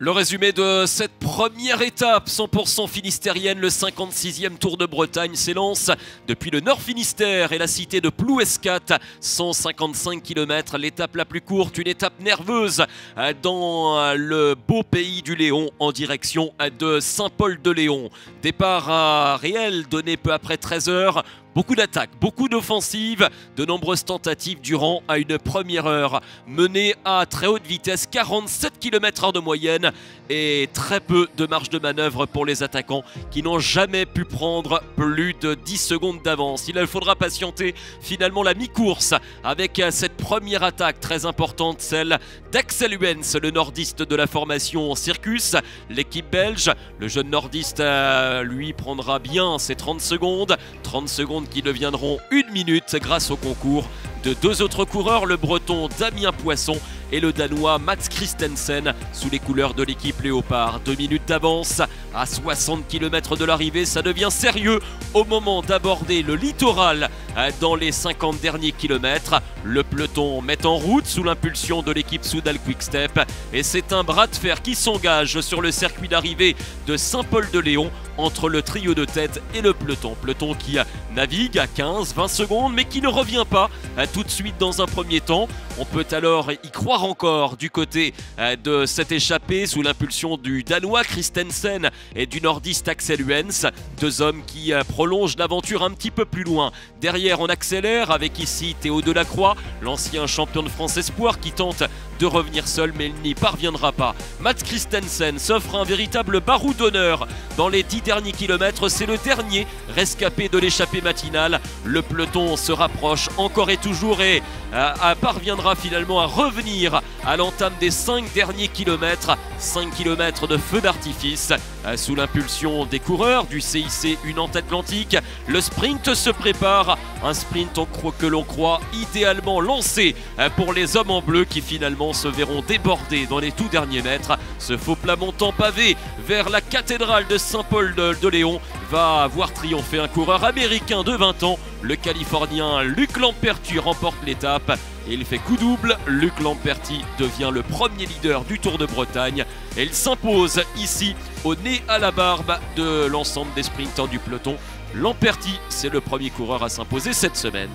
Le résumé de cette première étape 100% finistérienne, le 56e Tour de Bretagne s'élance depuis le Nord Finistère et la cité de Plouescat, 155 km, l'étape la plus courte, une étape nerveuse dans le beau pays du Léon en direction de Saint-Paul-de-Léon. Départ réel donné peu après 13 h. Beaucoup d'attaques, beaucoup d'offensives, de nombreuses tentatives durant une première heure. Menée à très haute vitesse, 47 km/h de moyenne et très peu de marge de manœuvre pour les attaquants qui n'ont jamais pu prendre plus de 10 secondes d'avance. Il faudra patienter finalement la mi-course avec cette première attaque très importante, celle d'Axel Wens, le nordiste de la formation Circus. L'équipe belge, le jeune nordiste lui prendra bien ses 30 secondes qui deviendront 1 minute grâce au concours de deux autres coureurs, le breton Damien Poisson et le danois Mats Christensen sous les couleurs de l'équipe Léopard. 2 minutes d'avance à 60 km de l'arrivée, ça devient sérieux au moment d'aborder le littoral dans les 50 derniers kilomètres. Le peloton met en route sous l'impulsion de l'équipe Soudal Quick-Step et c'est un bras de fer qui s'engage sur le circuit d'arrivée de Saint-Paul-de-Léon entre le trio de tête et le peloton. Peloton qui navigue à 15-20 secondes mais qui ne revient pas tout de suite dans un premier temps. On peut alors y croire encore du côté de cette échappée sous l'impulsion du danois Christensen et du nordiste Axel Wens. Deux hommes qui prolongent l'aventure un petit peu plus loin. Derrière, on accélère avec ici Théo Delacroix, l'ancien champion de France Espoir qui tente de revenir seul mais il n'y parviendra pas. Mats Christensen s'offre un véritable barou d'honneur dans les 10 derniers kilomètres. C'est le dernier rescapé de l'échappée matinale. Le peloton se rapproche encore et toujours et parviendra finalement à revenir à l'entame des 5 derniers kilomètres. 5 km de feu d'artifice sous l'impulsion des coureurs du CIC Unant Atlantique. Le sprint se prépare, un sprint que l'on croit idéalement lancé pour les hommes en bleu qui finalement se verront débordés dans les tout derniers mètres. Ce faux plat montant pavé vers la cathédrale de Saint-Paul-de-Léon va voir triompher un coureur américain de 20 ans. Le Californien Luc Lamperti remporte l'étape et il fait coup double. Luc Lamperti devient le premier leader du Tour de Bretagne et il s'impose ici au nez à la barbe de l'ensemble des sprinteurs du peloton. Lamperti, c'est le premier coureur à s'imposer cette semaine.